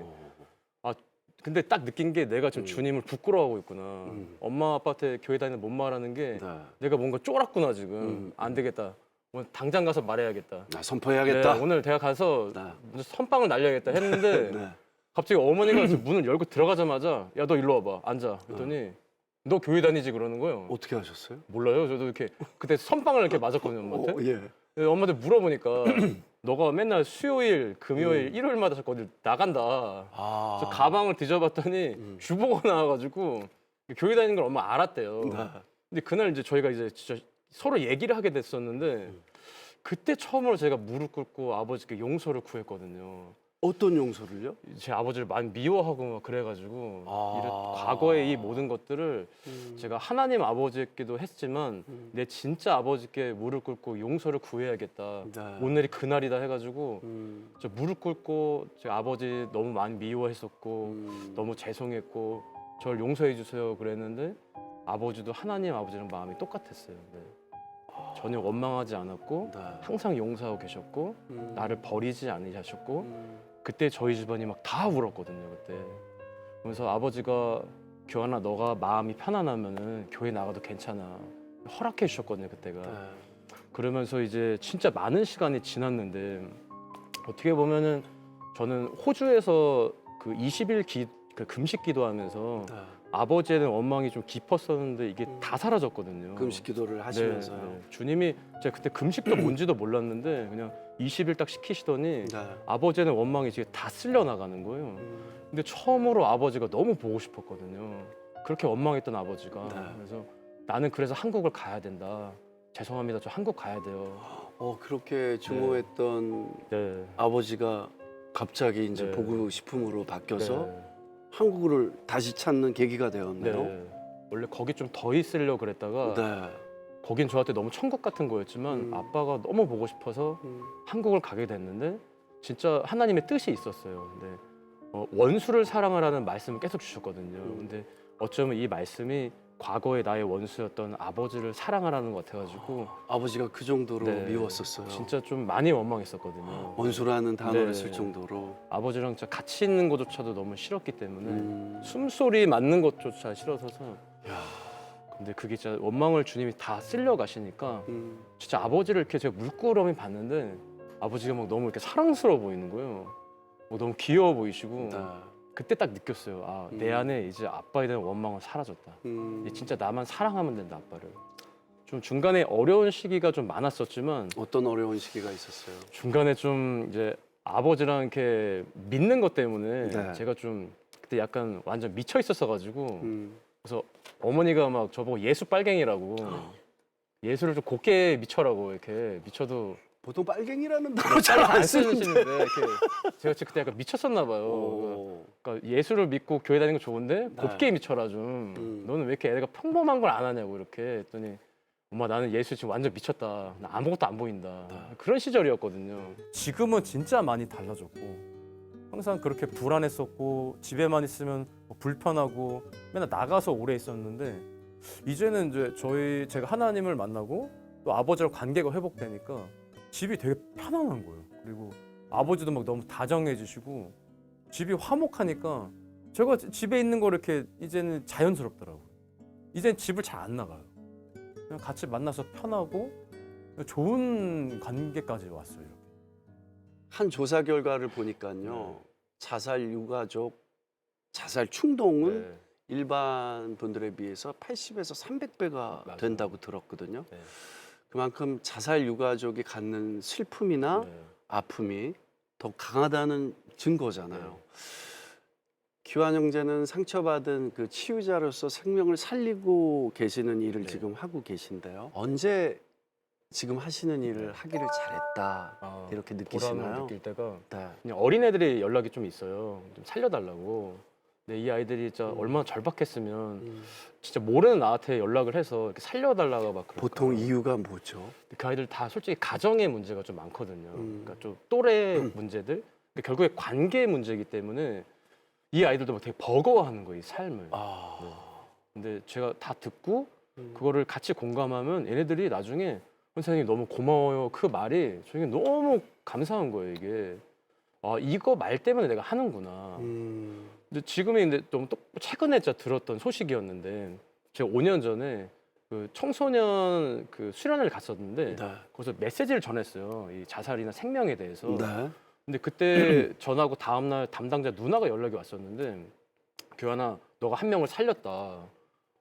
근데 딱 느낀 게 내가 지금 주님을 부끄러워하고 있구나. 엄마 아빠한테 교회 다니는 못 말하는 게 네. 내가 뭔가 쫄았구나 지금. 안 되겠다. 오늘 당장 가서 말해야겠다. 나 선포해야겠다. 네, 오늘 내가 가서 네. 무슨 선빵을 날려야겠다 했는데 네. 갑자기 어머니가 지금 문을 열고 들어가자마자 야 너 일로 와봐 앉아. 그랬더니 너 교회 다니지 그러는 거예요. 어떻게 하셨어요? 몰라요. 저도 이렇게 그때 선빵을 이렇게 맞았거든요 엄마한테. 예. 근데 엄마한테 물어보니까 너가 맨날 수요일, 금요일, 일요일마다 자꾸 어디 나간다. 그래서 가방을 뒤져봤더니 주보가 나와가지고 교회 다니는 걸 엄마 알았대요. 네. 근데 그날 이제 저희가 이제 진짜 서로 얘기를 하게 됐었는데 그때 처음으로 제가 무릎 꿇고 아버지께 용서를 구했거든요. 어떤 용서를요? 제 아버지를 많이 미워하고 막 그래가지고 아. 과거의 이 모든 것들을 제가 하나님 아버지께도 했지만 내 진짜 아버지께 무릎 꿇고 용서를 구해야겠다. 네. 오늘이 그날이다 해가지고 저 무릎 꿇고 제 아버지 너무 많이 미워했었고 너무 죄송했고 저를 용서해 주세요 그랬는데 아버지도 하나님 아버지랑 마음이 똑같았어요. 네. 전혀 원망하지 않았고 네. 항상 용서하고 계셨고 나를 버리지 않으셨고 그때 저희 집안이 막 다 울었거든요 그때. 그래서 아버지가 교환아 너가 마음이 편안하면은 교회 나가도 괜찮아 허락해 주셨거든요 그때가. 네. 그러면서 이제 진짜 많은 시간이 지났는데 어떻게 보면은 저는 호주에서 그 20일 그 금식 기도하면서 네. 아버지에 대한 원망이 좀 깊었었는데 이게 다 사라졌거든요. 금식 기도를 하시면서요. 네. 주님이 제가 그때 금식도 뭔지도 몰랐는데 그냥 20일 딱 시키시더니 네. 아버지에 대한 원망이 지금 다 쓸려 나가는 거예요. 근데 처음으로 아버지가 너무 보고 싶었거든요. 그렇게 원망했던 아버지가. 네. 그래서 나는 그래서 한국을 가야 된다. 죄송합니다. 저 한국 가야 돼요. 그렇게 증오했던 네. 아버지가 갑자기 이제 네. 보고 싶음으로 바뀌어서 네. 한국을 다시 찾는 계기가 되었네요. 네. 원래 거기 좀 더 있으려고 그랬다가 네. 거긴 저한테 너무 천국 같은 거였지만 아빠가 너무 보고 싶어서 한국을 가게 됐는데 진짜 하나님의 뜻이 있었어요. 근데 원수를 사랑하라는 말씀을 계속 주셨거든요. 근데 어쩌면 이 말씀이 과거에 나의 원수였던 아버지를 사랑하라는 것 같아가지고 아버지가 그 정도로 네. 미웠었어요. 진짜 좀 많이 원망했었거든요. 원수라는 단어를 네. 쓸 정도로. 아버지랑 진짜 같이 있는 것조차도 너무 싫었기 때문에 음. 숨소리 맞는 것조차 싫어서서 야. 근데 그게 진짜 원망을 주님이 다 쓸려 가시니까 음. 진짜 아버지를 이렇게 제가 물끄러미 봤는데 아버지가 막 너무 이렇게 사랑스러워 보이는 거예요. 너무 귀여워 보이시고 네. 그때 딱 느꼈어요. 아, 내 안에 이제 아빠에 대한 원망은 사라졌다. 이제 진짜 나만 사랑하면 된다, 아빠를. 좀 중간에 어려운 시기가 좀 많았었지만 어떤 어려운 시기가 있었어요? 중간에 좀 이제 아버지랑 이렇게 믿는 것 때문에 네. 제가 좀 그때 약간 완전 미쳐 있었어가지고 음. 그래서 어머니가 막 저보고 예수 빨갱이라고 예수를 좀 곱게 미쳐라고 이렇게 미쳐도 보통 빨갱이라는 단어 잘 안 안 쓰는데. 쓰시는데 이렇게 제가 진짜 그때 약간 미쳤었나 봐요. 오. 그러니까 예수를 믿고 교회 다니는 거 좋은데 네. 곱게 미쳐라 좀. 너는 왜 이렇게 애가 평범한 걸 안 하냐고 이렇게 했더니 엄마 나는 예수 지금 완전 미쳤다. 나 아무것도 안 보인다. 네. 그런 시절이었거든요. 지금은 진짜 많이 달라졌고 항상 그렇게 불안했었고 집에만 있으면 뭐 불편하고 맨날 나가서 오래 있었는데 이제는 이제 제가 하나님을 만나고 또 아버지랑 관계가 회복되니까 집이 되게 편안한 거예요. 그리고 아버지도 막 너무 다정해 주시고 집이 화목하니까 제가 집에 있는 거 이렇게 이제는 자연스럽더라고요. 이젠 집을 잘 안 나가요. 그냥 같이 만나서 편하고 좋은 관계까지 왔어요. 이렇게. 한 조사 결과를 보니까요. 자살 유가족, 자살 충동은 네. 일반 분들에 비해서 80에서 300배가 맞아요. 된다고 들었거든요. 네. 그만큼 자살 유가족이 갖는 슬픔이나 네. 아픔이 더 강하다는 증거잖아요. 기환 형제는 상처받은 그 치유자로서 생명을 살리고 계시는 일을 네. 지금 하고 계신데요. 언제 지금 하시는 일을 하기를 잘했다 아, 이렇게 보람을 느끼시나요? 느낄 때가 네. 그냥 어린애들이 연락이 좀 있어요. 좀 살려달라고. 근데 이 아이들이 진짜 얼마나 절박했으면 진짜 모르는 나한테 연락을 해서 이렇게 살려달라고 막 그럴까. 보통 이유가 뭐죠? 그 아이들 다 솔직히 가정의 문제가 좀 많거든요. 음. 그러니까 좀 또래 문제들. 근데 결국에 관계 문제이기 때문에 이 아이들도 막 되게 버거워하는 거예요, 이 삶을. 아, 근데 제가 다 듣고 그거를 같이 공감하면 얘네들이 나중에 선생님 너무 고마워요. 그 말이 저에게 너무 감사한 거예요, 이게. 아, 이거 말 때문에 내가 하는구나. 근데 지금이 근데 좀 또 최근에 진짜 들었던 소식이었는데 제가 5년 전에 그 청소년 그 수련회를 갔었는데 네. 거기서 메시지를 전했어요. 이 자살이나 생명에 대해서. 네. 근데 그때 전하고 다음날 담당자 누나가 연락이 왔었는데 교환아, 너가 한 명을 살렸다.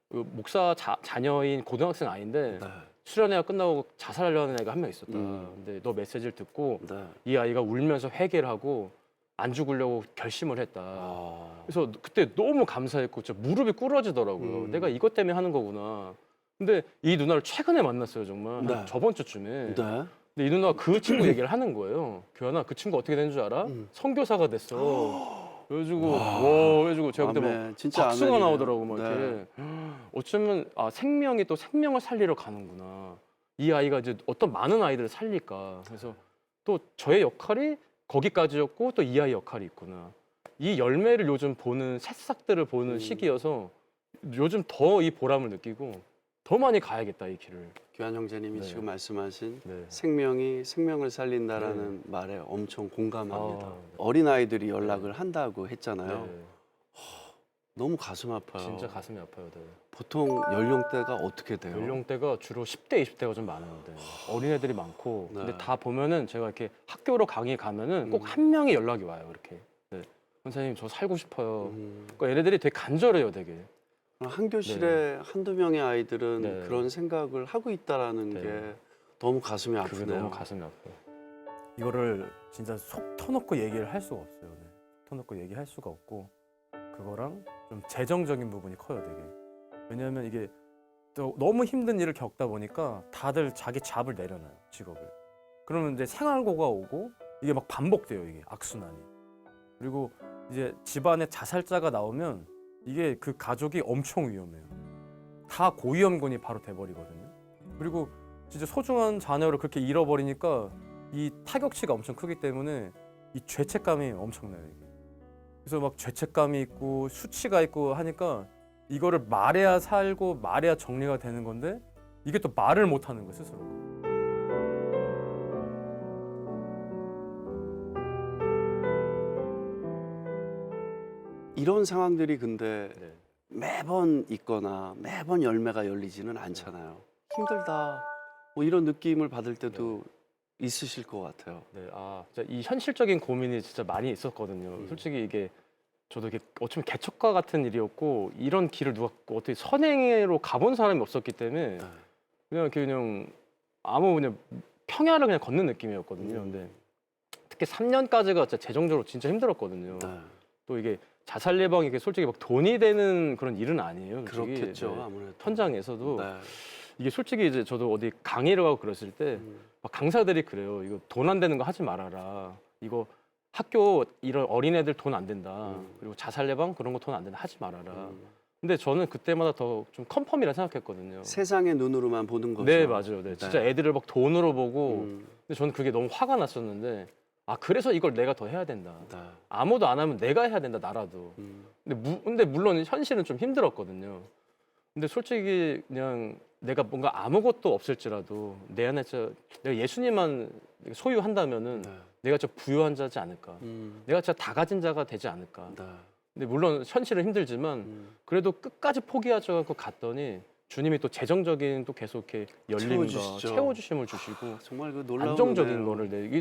그 목사 자녀인 고등학생 아이인데 네. 수련회가 끝나고 자살하려는 애가 한 명 있었다. 근데 너 메시지를 듣고 네. 이 아이가 울면서 회개를 하고 안 죽으려고 결심을 했다. 아, 그래서 그때 너무 감사했고 진짜 무릎이 꿇어지더라고요. 내가 이것 때문에 하는 거구나. 근데 이 누나를 최근에 만났어요, 정말. 네. 한 저번 주쯤에. 네. 근데 이 누나가 그 친구 얘기를 하는 거예요. 교환아, 그 친구 어떻게 된 줄 알아? 선교사가 됐어. 그래가지고 그래가지고 제가 그때 막 아멘. 진짜 박수가 아멘이에요. 나오더라고 막 네. 이렇게. 어쩌면 생명이 또 생명을 살리러 가는구나. 이 아이가 이제 어떤 많은 아이들을 살릴까. 그래서 또 저의 역할이 거기까지였고 또 이 아이 역할이 있구나. 이 열매를 요즘 보는 새싹들을 보는 시기여서 요즘 더 이 보람을 느끼고 더 많이 가야겠다, 이 길을. 귀한 형제님이 네. 지금 말씀하신 네. 생명이 생명을 살린다라는 말에 엄청 공감합니다. 어린 아이들이 연락을 한다고 했잖아요. 네. 너무 가슴 아파요. 진짜 가슴이 아파요. 네. 보통 연령대가 어떻게 돼요? 연령대가 주로 10대, 20대가 좀 많은데 어린애들이 많고 네. 근데 다 보면은 제가 이렇게 학교로 강의 가면은 꼭 한 명이 연락이 와요. 이렇게. 네. 선생님 저 살고 싶어요. 음. 그러니까 얘네들이 되게 간절해요, 되게. 한 교실에 한두 명의 아이들은 네. 그런 생각을 하고 있다라는 네. 게 너무 가슴이 그게 아프네요. 너무 가슴이 아파요. 이거를 진짜 속 터놓고 얘기를 할 수가 없어요. 네. 속 터놓고 얘기할 수가 없고 그거랑 좀 재정적인 부분이 커요, 되게. 왜냐하면 이게 또 너무 힘든 일을 겪다 보니까 다들 자기 잡을 내려놔요, 직업을. 그러면 이제 생활고가 오고 이게 막 반복돼요, 이게 악순환이. 그리고 이제 집안에 자살자가 나오면 이게 그 가족이 엄청 위험해요. 다 고위험군이 바로 돼버리거든요. 그리고 진짜 소중한 자녀를 그렇게 잃어버리니까 이 타격치가 엄청 크기 때문에 이 죄책감이 엄청나요, 이게. 그래서 막 죄책감이 있고 수치가 있고 하니까 이거를 말해야 살고 말해야 정리가 되는 건데 이게 또 말을 못 하는 거예요, 스스로. 이런 상황들이 근데 네. 매번 있거나 매번 열매가 열리지는 않잖아요. 힘들다 뭐 이런 느낌을 받을 때도 있으실 것 같아요. 네, 진짜 이 현실적인 고민이 진짜 많이 있었거든요. 솔직히 이게 저도 이게 어쩌면 개척과 같은 일이었고 이런 길을 누가 어떻게 선행으로 가본 사람이 없었기 때문에 그냥 아무 그냥 평야를 그냥 걷는 느낌이었거든요. 근데 특히 3년까지가 진짜 재정적으로 진짜 힘들었거든요. 네. 또 이게 자살 예방이 이게 솔직히 막 돈이 되는 그런 일은 아니에요. 솔직히. 그렇겠죠. 네. 아무래도 현장에서도 네. 이게 솔직히 이제 저도 어디 강의를 하고 그랬을 때 막 강사들이 그래요. 이거 돈 안 되는 거 하지 말아라. 이거 학교 이런 어린애들 돈 안 된다. 그리고 자살 예방 그런 거 돈 안 된다. 하지 말아라. 근데 저는 그때마다 더 좀 컨펌이라 생각했거든요. 세상의 눈으로만 보는 거죠. 네, 맞아요. 네. 진짜 애들을 막 돈으로 보고 음, 근데 저는 그게 너무 화가 났었는데 그래서 이걸 내가 더 해야 된다. 네. 아무도 안 하면 내가 해야 된다, 나라도. 근데 물론 현실은 좀 힘들었거든요. 근데 솔직히 그냥 내가 뭔가 아무것도 없을지라도 내 안에 내가 예수님만 소유한다면은 네. 내가 좀 부유한 자지 않을까. 내가 진짜 다 가진 자가 되지 않을까. 네. 근데 물론 현실은 힘들지만 그래도 끝까지 포기하지 않고 갔더니 주님이 또 재정적인 또 계속 이렇게 열림과 채워주시죠. 채워주심을 주시고 정말 그 놀라운 안정적인 은혜예요.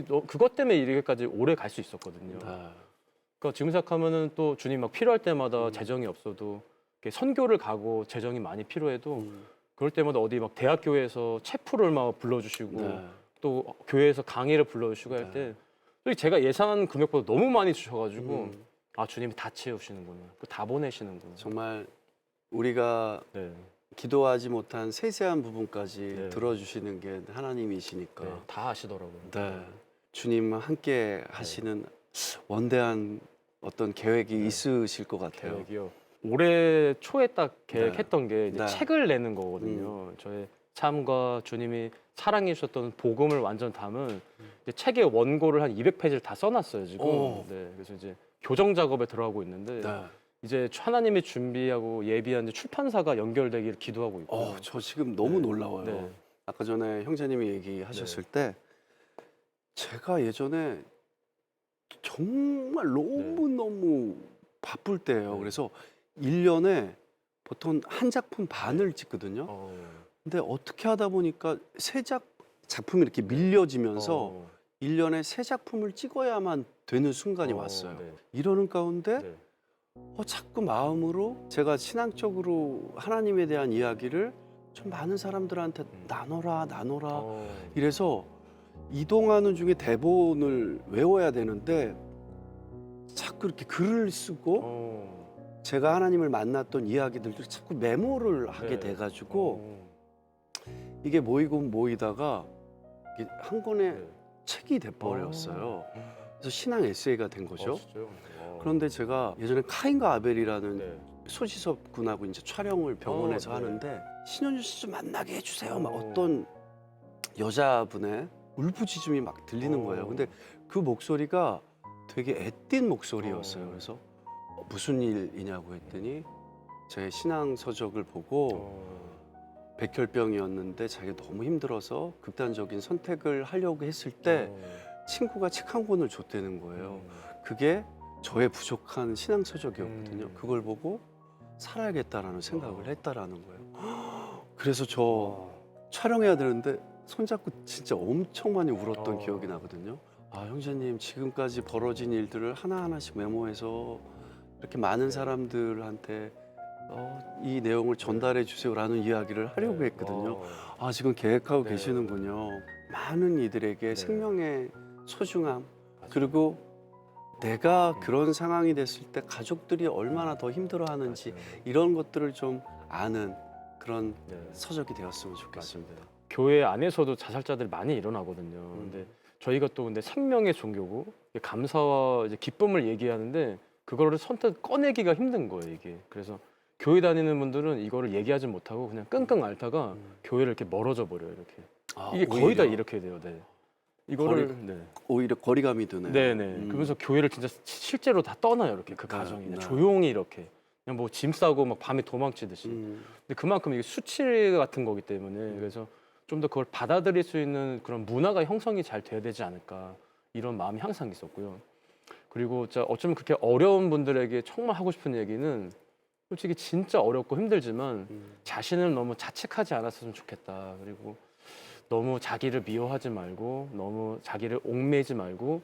거를 그것 때문에 이렇게까지 오래 갈 수 있었거든요. 네. 그러니까 지금 생각하면은 또 주님 막 필요할 때마다 재정이 없어도 이렇게 선교를 가고 재정이 많이 필요해도 그럴 때마다 어디 막 대학교에서 체프를 막 불러주시고 네. 또 교회에서 강의를 불러주시고 할 때 솔직히 제가 예상한 금액보다 너무 많이 주셔가지고 주님이 다 채우시는구나, 다 보내시는구나. 정말 우리가 네, 기도하지 못한 세세한 부분까지 네. 들어주시는 게 하나님이시니까. 네, 다 아시더라고요. 네. 주님 함께 하시는 원대한 어떤 계획이 있으실 것 같아요. 계획이요. 올해 초에 딱 계획했던 게 이제 네. 책을 내는 거거든요. 저의 삶과 주님이 사랑해 주셨던 복음을 완전 담은 이제 책의 원고를 한 200페이지를 다 써놨어요 지금. 오. 네, 그래서 이제 교정 작업에 들어가고 있는데 네. 이제 하나님이 준비하고 예비한 이제 출판사가 연결되기를 기도하고 있고. 저 지금 너무 놀라워요. 네. 아까 전에 형제님이 얘기하셨을 때 제가 예전에 정말 너무너무 바쁠 때예요. 네. 그래서 1년에 보통 한 작품 반을 찍거든요. 근데 어떻게 하다 보니까 작품이 이렇게 밀려지면서 1년에 3작품을 찍어야만 되는 순간이 왔어요. 네. 이러는 가운데 네. 자꾸 마음으로 제가 신앙적으로 하나님에 대한 이야기를 좀 많은 사람들한테 나눠라 이래서 이동하는 중에 대본을 외워야 되는데 자꾸 이렇게 글을 쓰고 제가 하나님을 만났던 이야기들을 자꾸 메모를 하게 네. 돼가지고 이게 모이다가 이게 한 권의 네. 책이 돼버렸어요. 그래서 신앙 에세이가 된 거죠. 진짜요? 그런데 제가 예전에 카인과 아벨이라는 네. 소지섭 군하고 이제 촬영을 병원에서 네. 하는데 신현주 씨 좀 만나게 해주세요. 막 어. 어떤 여자분의 울부짖음이 막 들리는 거예요. 근데 그 목소리가 되게 애띤 목소리였어요. 그래서 무슨 일이냐고 했더니 제 신앙 서적을 보고 백혈병이었는데 자기가 너무 힘들어서 극단적인 선택을 하려고 했을 때 친구가 책 한 권을 줬다는 거예요. 그게 저의 부족한 신앙 서적이었거든요. 그걸 보고 살아야겠다라는 생각을 했다라는 거예요. 그래서 저 촬영해야 되는데 손잡고 진짜 엄청 많이 울었던 기억이 나거든요. 아, 형제님 지금까지 벌어진 일들을 하나하나씩 메모해서 이렇게 많은 사람들한테 이 내용을 전달해 주세요라는 이야기를 하려고 했거든요. 아, 지금 계획하고 네. 계시는군요. 많은 이들에게 네. 생명의 소중함, 맞아요. 그리고 내가 그런 상황이 됐을 때 가족들이 얼마나 더 힘들어하는지 맞아요. 이런 것들을 좀 아는 그런 네. 서적이 되었으면 좋겠습니다. 교회 안에서도 자살자들이 많이 일어나거든요. 근데 저희가 또 근데 생명의 종교고 감사와 이제 기쁨을 얘기하는데 그거를 선뜻 꺼내기가 힘든 거예요, 이게. 그래서 교회 다니는 분들은 이거를 얘기하지 못하고 그냥 끙끙 앓다가 교회를 이렇게 멀어져 버려요, 이렇게. 아, 이게 거의 다 오히려, 이렇게 돼요, 네. 이거를 오히려 거리감이 드네요. 네네. 그러면서 교회를 진짜 실제로 다 떠나요, 이렇게 그 네, 가정이. 그냥 네. 조용히 이렇게. 그냥 뭐 짐 싸고 막 밤에 도망치듯이. 근데 그만큼 이게 수치 같은 거기 때문에 그래서 좀 더 그걸 받아들일 수 있는 그런 문화가 형성이 잘 돼야 되지 않을까 이런 마음이 항상 있었고요. 그리고 진짜 어쩌면 그렇게 어려운 분들에게 정말 하고 싶은 얘기는 솔직히 진짜 어렵고 힘들지만 자신을 너무 자책하지 않았으면 좋겠다. 그리고 너무 자기를 미워하지 말고 너무 자기를 옥매지 말고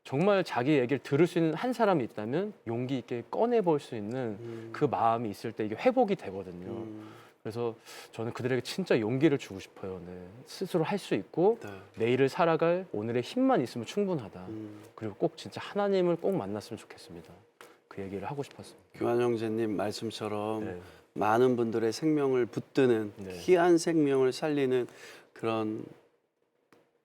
정말 자기 얘기를 들을 수 있는 한 사람이 있다면 용기 있게 꺼내볼 수 있는 그 마음이 있을 때 이게 회복이 되거든요. 그래서 저는 그들에게 진짜 용기를 주고 싶어요. 네. 스스로 할 수 있고 네. 내일을 살아갈 오늘의 힘만 있으면 충분하다. 그리고 꼭 진짜 하나님을 꼭 만났으면 좋겠습니다. 그 얘기를 하고 싶었습니다. 교환 형제님 말씀처럼 네. 많은 분들의 생명을 붙드는 네. 귀한 생명을 살리는 그런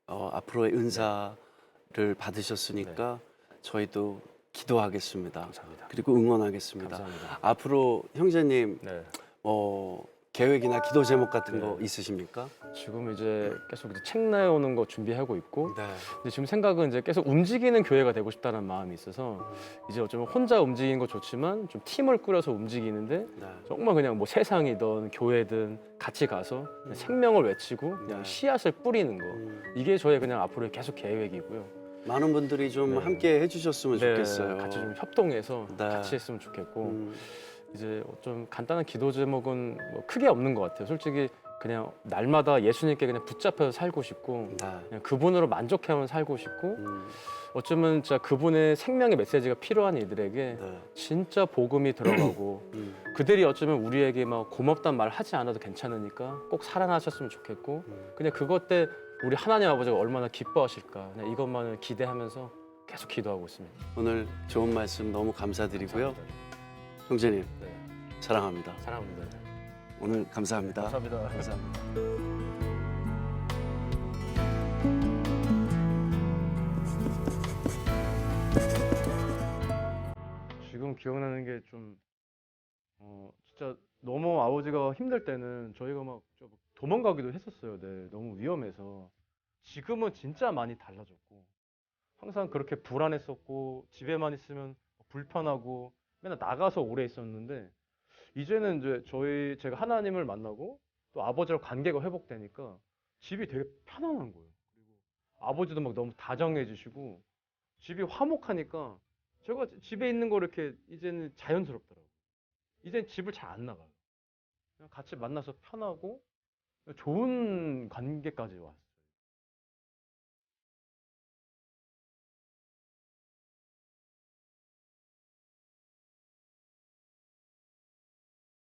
앞으로의 은사를 받으셨으니까 저희도 기도하겠습니다. 감사합니다. 그리고 응원하겠습니다. 감사합니다. 앞으로 형제님 네. 계획이나 기도 제목 같은 네. 거 있으십니까? 지금 이제 계속 이제 책 내오는 거 준비하고 있고 네. 근데 지금 생각은 이제 계속 움직이는 교회가 되고 싶다는 마음이 있어서 이제 어쩌면 혼자 움직이는 거 좋지만 좀 팀을 꾸려서 움직이는데 네. 정말 그냥 뭐 세상이든 교회든 같이 가서 그냥 생명을 외치고 그냥 네. 씨앗을 뿌리는 거 이게 저의 그냥 앞으로의 계속 계획이고요. 많은 분들이 좀 네. 함께 해주셨으면 네, 좋겠어요. 같이 좀 협동해서 네. 같이 했으면 좋겠고 음, 이제 좀 간단한 기도 제목은 뭐 크게 없는 것 같아요. 솔직히 그냥 날마다 예수님께 그냥 붙잡혀서 살고 싶고 네. 그냥 그분으로 만족하면 살고 싶고 음, 어쩌면 진짜 그분의 생명의 메시지가 필요한 이들에게 네. 진짜 복음이 들어가고 그들이 어쩌면 우리에게 막 고맙단 말 하지 않아도 괜찮으니까 꼭 사랑하셨으면 좋겠고 그냥 그것 때 우리 하나님 아버지가 얼마나 기뻐하실까 그냥 이것만을 기대하면서 계속 기도하고 있습니다. 오늘 좋은 말씀 너무 감사드리고요. 형제님 네, 사랑합니다. 사랑합니다. 오늘 감사합니다. 감사합니다. 감사합니다. 지금 기억나는 게 좀 진짜 너무 아버지가 힘들 때는 저희가 막 도망가기도 했었어요. 네, 너무 위험해서. 지금은 진짜 많이 달라졌고 항상 그렇게 불안했었고 집에만 있으면 불편하고 맨날 나가서 오래 있었는데 이제는 이제 제가 하나님을 만나고 또 아버지랑 관계가 회복되니까 집이 되게 편안한 거예요. 그리고 아버지도 막 너무 다정해 주시고 집이 화목하니까 제가 집에 있는 거 이렇게 이제는 자연스럽더라고요. 이젠 집을 잘 안 나가요. 그냥 같이 만나서 편하고 좋은 관계까지 왔어요.